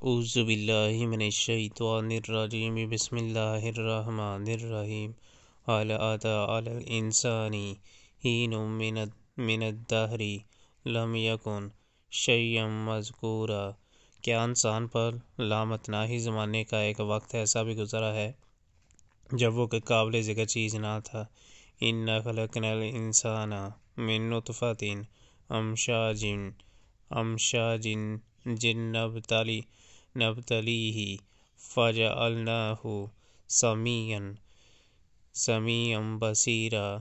اعوذ باللہ من الشیطان الرجیم بسم اللہ الرحمن الرحیم هل أتى على الإنسان حين من الدهر لم يكن شيئا مذکورا۔ کیا انسان پر لامتناہی زمانے کا ایک وقت ایسا بھی گزرا ہے جب وہ کوئی قابل ذکر چیز نہ تھا۔ اِنَّا خَلَقْنَا الْإِنسَانَ مِن نُطْفَةٍ أَمْشَاجٍ نَبْتَلِيهِ فَجَعَلْنَاهُ سَمِيعًا بَصِيرًا۔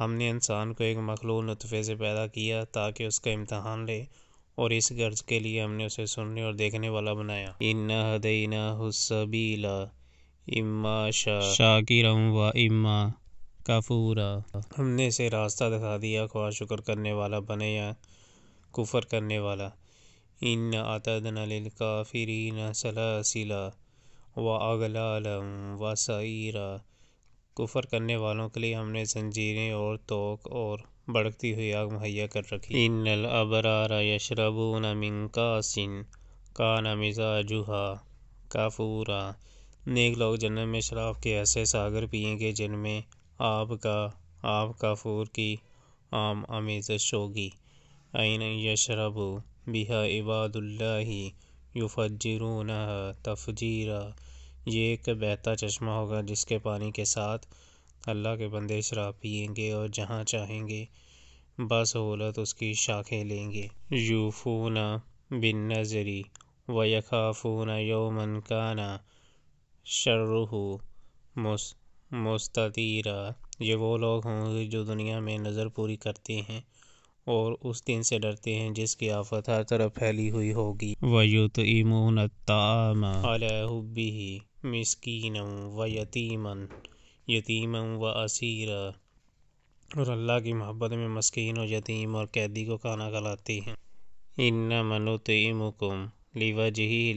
ہم نے انسان کو ایک مخلوق نطفے سے پیدا کیا تاکہ اس کا امتحان لے، اور اس غرض کے لیے ہم نے اسے سننے اور دیکھنے والا بنایا۔ إِنَّا هَدَيْنَاهُ السَّبِيلَ إِمَّا شَاكِرًا وَإِمَّا كَفُورًا۔ ہم نے اسے راستہ دکھا دیا، خواہ شکر کرنے والا بنے یا کفر کرنے والا۔ إِنَّ أَعْتَدْنَا لِلْكَافِرِينَ سَلَاسِلَ وَأَغْلَالًا وَسَعِيرًا۔ کفر کرنے والوں کے لیے ہم نے زنجیریں اور توق اور بھڑکتی ہوئی آگ مہیا کر رکھی۔ إِنَّ الْأَبْرَارَ يَشْرَبُونَ مِن كَأْسٍ كَانَ مِزَاجُهَا كَافُورًا۔ نیک لوگ جنت میں شراب کے ایسے ساغر پئیں گے جن میں آب کافور کی عام آمیزش ہوگی۔ عَيْنًا يَشْرَبُ بِهَا عِبَادُ اللَّهِ يُفَجِّرُونَهَا تَفْجِيرًا۔ یہ ایک بہتا چشمہ ہوگا جس کے پانی کے ساتھ اللہ کے بندے شراب پئیں گے اور جہاں چاہیں گے بسہولت اس کی شاخیں لیں گے۔ یوفون بالنذر ویخافون یوما کان شرہ مستطیرا۔ یہ وہ لوگ ہوں گے جو دنیا میں نذر پوری کرتے ہیں اور اس دن سے ڈرتے ہیں جس کی آفت ہر طرف پھیلی ہوئی ہوگی۔ وَيُطْعِمُونَ الطَّعَامَ عَلَىٰ حُبِّهِ مِسْكِینًا وَیَتِیمًا وَأَسِیرًا۔ اور اللہ کی محبت میں مسکین اور یتیم اور قیدی کو کھانا کھلاتے ہیں۔ إِنَّمَا نُطْعِمُكُمْ لِوَجْهِ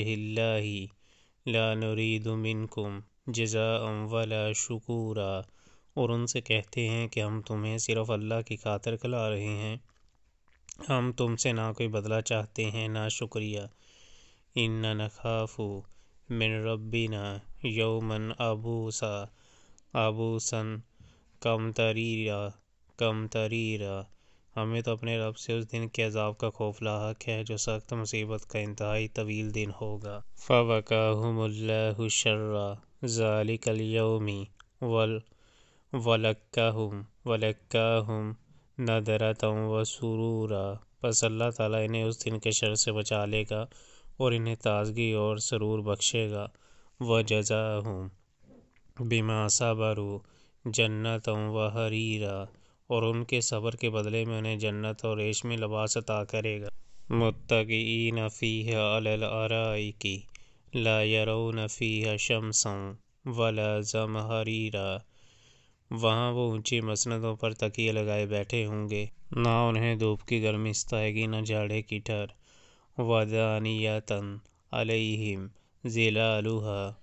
اللَّهِ لَا نُرِيدُ مِنْكُمْ جَزَاءً وَلَا شُکُورًا۔ اور ان سے کہتے ہیں کہ ہم تمہیں صرف اللہ کی خاطر کھلا رہے ہیں، ہم تم سے نہ کوئی بدلہ چاہتے ہیں نہ شکریہ۔ إِنَّا نَخَافُ مِن رَبِّنَا يَوْمًا عَبُوسًا قَمْطَرِیرًا۔ ہمیں تو اپنے رب سے اس دن کے عذاب کا خوف لاحق ہے جو سخت مصیبت کا انتہائی طویل دن ہوگا۔ فَوَقَاهُمُ اللَّهُ شَرَّ ذَلِكَ الْيَوْمِ وَلَقَّاهُمْ نَضْرَةً وَسُرُورًا۔ پس اللہ تعالیٰ انہیں اس دن کے شر سے بچا لے گا اور انہیں تازگی اور سرور بخشے گا۔ وَجَزَاهُمْ بِمَا صَبَرُوا جَنَّةً وَحَرِيرًا۔ اور ان کے صبر کے بدلے میں انہیں جنت اور ریشمی لباس عطا کرے گا۔ مُتَّكِئِينَ فِيهَا عَلَى الْأَرَائِكِ لَا يَرَوْنَ فِيهَا شَمْسًا وَلَا زَمْهَرِيرًا۔ وہاں وہ اونچی مسندوں پر تکیے لگائے بیٹھے ہوں گے، نہ انہیں دھوپ کی گرمی ستائے گی نہ جاڑے کی ٹھنڈ۔ وَدَانِيَةً عَلَيْهِمْ ظِلَالُهَا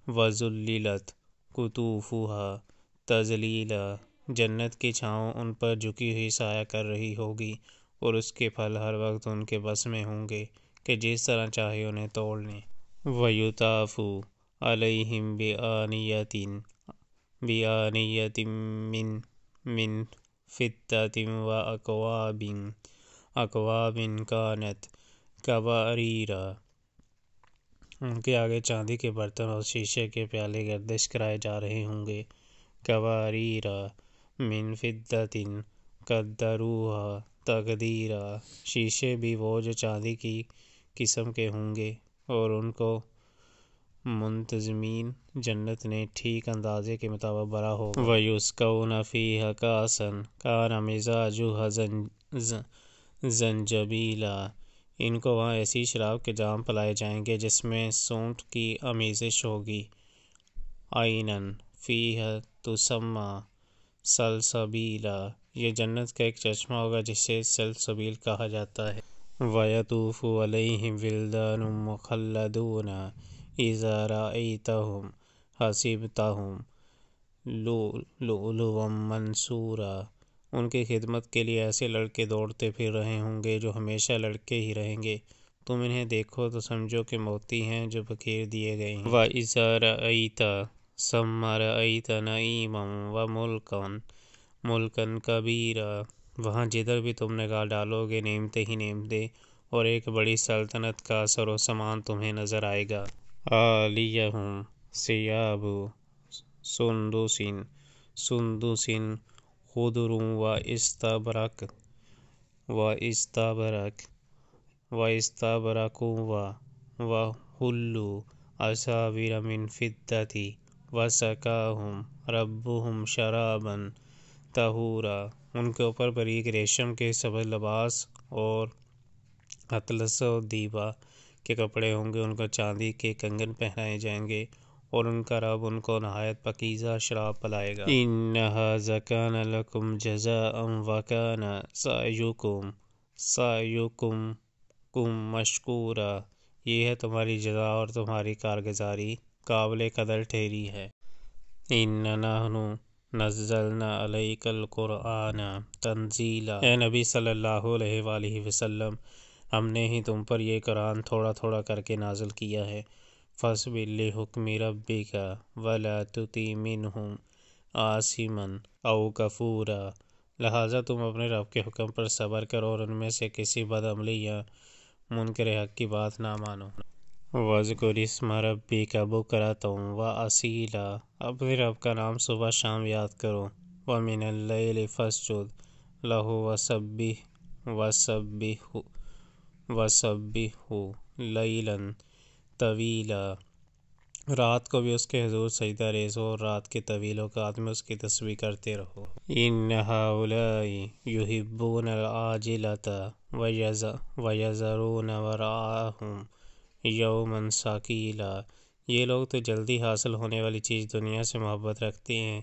وَذُلِّلَتْ قُطُوفُهَا تَذْلِیلًا۔ جنت کی چھاؤں ان پر جھکی ہوئی سایہ کر رہی ہوگی اور اس کے پھل ہر وقت ان کے بس میں ہوں گے کہ جس طرح چاہے انہیں توڑ لیں۔ وَیُطَافُ عَلَیْہِم بِآنِیَةٍ مِّن فِضَّةٍ وَأَکْوَابٍ کَانَتْ قَوَارِیرَا۔ ان کے آگے چاندی کے برتن اور شیشے کے پیالے گردش کرائے جا رہے ہوں گے۔ قَوَارِیرَ مِن فِضَّةٍ قَدَّرُوهَا تَقْدِیرًا۔ شیشے بھی وہ جو چاندی کی قسم کے ہوں گے اور ان کو منتظمین جنت نے ٹھیک اندازے کے مطابق بھرا ہوگا۔ وَیُسْقَوْنَ فِیہَا کَأْسًا کَانَ مِزَاجُهَا زَنجَبِیلًا۔ ان کو وہاں ایسی شراب کے جام پلائے جائیں گے جس میں سونٹ کی آمیزش ہوگی۔ عَیْنًا فِیہَا تُسَمَّىٰ سَلْسَبِیلًا۔ یہ جنت کا ایک چشمہ ہوگا جسے سلسبیل کہا جاتا ہے۔ وَیَطُوفُ عَلَیْہِمْ وِلْدَانٌ مُّخَلَّدُونَ إِذَا رَأَیْتَہُمْ حَسِبْتَہُمْ لُؤْلُؤًا مَّنثُورًا۔ ان کی خدمت کے لیے ایسے لڑکے دوڑتے پھر رہے ہوں گے جو ہمیشہ لڑکے ہی رہیں گے۔ تم انہیں دیکھو تو سمجھو کہ موتی ہیں جو بکھیر دیے گئے ہیں۔ وَإِذَا رَأَيْتَ ثَمَّ رَأَيْتَ نَعِيمًا وَمُلْكًا كَبِيرًا، وہاں جدھر بھی تم نگاہ ڈالو گے نعمتیں ہی نعمتیں اور ایک بڑی سلطنت کا اثر و سامان تمہیں نظر آئے گا۔ عَالِيَهُمْ ثِيَابُ سُنْدُسٍ خُضْرٌ وَإِسْتَبْرَقٌ وَحُلُّوا أَسَاوِرَ مِنْ فِضَّةٍ وَسَقَاهُمْ رَبُّهُمْ شَرَابًا طَهُورًا۔ ان کے اوپر باریک ریشم کے سبز لباس اور اطلس و دیبا کے کپڑے ہوں گے، ان کو چاندی کے کنگن پہنائے جائیں گے اور ان کا رب ان کو نہایت پاکیزہ شراب پلائے گا۔ إِنَّ هَٰذَا كَانَ لَكُمْ جَزَاءً وَكَانَ سَعْيُكُمْ مَشْكُورًا، یہ ہے تمہاری جزا اور تمہاری کارگزاری قابل قدر ٹھہری ہے۔ إِنَّا نَحْنُ نَزَّلْنَا عَلَيْكَ الْقُرْآنَ تَنزِيلًا، اے نبی صلی اللہ علیہ وآلہ وسلم، ہم نے ہی تم پر یہ قرآن تھوڑا تھوڑا کر کے نازل کیا ہے۔ فَاصْبِرْ لِحُکْمِ رَبِّکَ وَلَا تُطِعْ مِنْہُمْ آثِمًا أَوْ کَفُورًا، لہٰذا تم اپنے رب کے حکم پر صبر کرو اور ان میں سے کسی بد عملی یا منکر حق کی بات نہ مانو۔ وَاذْکُرِ اسْمَ رَبِّکَ بُکْرَةً وَأَصِیلًا، اپنے رب کا نام صبح شام یاد کرو۔ وَمِنَ اللَّیْلِ فَاسْجُدْ لَهُ وَسَبِّحْهُ لَیْلًا طَوِیلًا، رات کو بھی اس کے حضور سجدہ ریزو اور رات کے طویل اوقات میں اس کی تسبیح کرتے رہو۔ إِنَّ هَٰؤُلَاءِ يُحِبُّونَ الْعَاجِلَةَ وَيَذَرُونَ وَرَاءَهُمْ يَوْمًا ثَقِيلًا، یہ لوگ تو جلدی حاصل ہونے والی چیز دنیا سے محبت رکھتے ہیں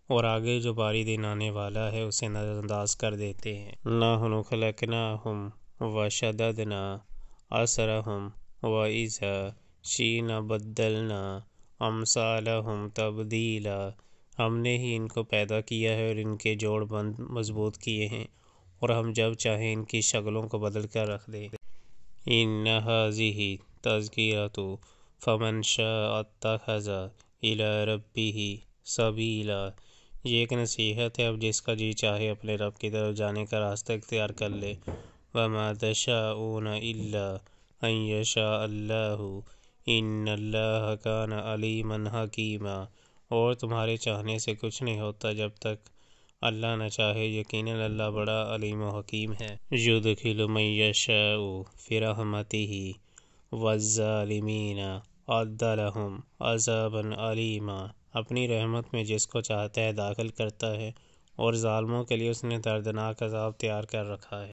اور آگے جو باری دن آنے والا ہے اسے نظر انداز کر دیتے ہیں۔ نَحْنُ خَلَقْنَاهُمْ وَشَدَّدْنَا أَسْرَهُمْ وَإِذَا شِئْنَا بَدَّلْنَا أَمْثَالَهُمْ تَبْدِيلًا، ہم نے ہی ان کو پیدا کیا ہے اور ان کے جوڑ بند مضبوط کیے ہیں اور ہم جب چاہیں ان کی شکلوں کو بدل کر رکھ دیں۔ إِنَّ هَٰذِهِ تَذْکِرَةٌ فَمَنْ شَاءَ اتَّخَذَ إِلَىٰ رَبِّهِ سَبِیلًا، یہ ایک نصیحت ہے، اب جس کا جی چاہے اپنے رب کی طرف جانے کا راستہ اختیار کر لے۔ وَمَا تَشَاءُونَ إِلَّا أَن یَشَاءَ اللَّهُ إِنَّ اللَّهَ كَانَ عَلِیمًا حَکِیمًا، اور تمہارے چاہنے سے کچھ نہیں ہوتا جب تک اللہ نہ چاہے، یقیناً اللہ بڑا علیم و حکیم ہے۔ يُدْخِلُ مَن یَشَاءُ فِی رَحْمَتِهِ وَالظَّالِمِینَ أَعَدَّ لَهُمْ عَذَابًا أَلِیمًا، اپنی رحمت میں جس کو چاہتا ہے داخل کرتا ہے اور ظالموں کے لیے اس نے دردناک عذاب تیار کر رکھا ہے۔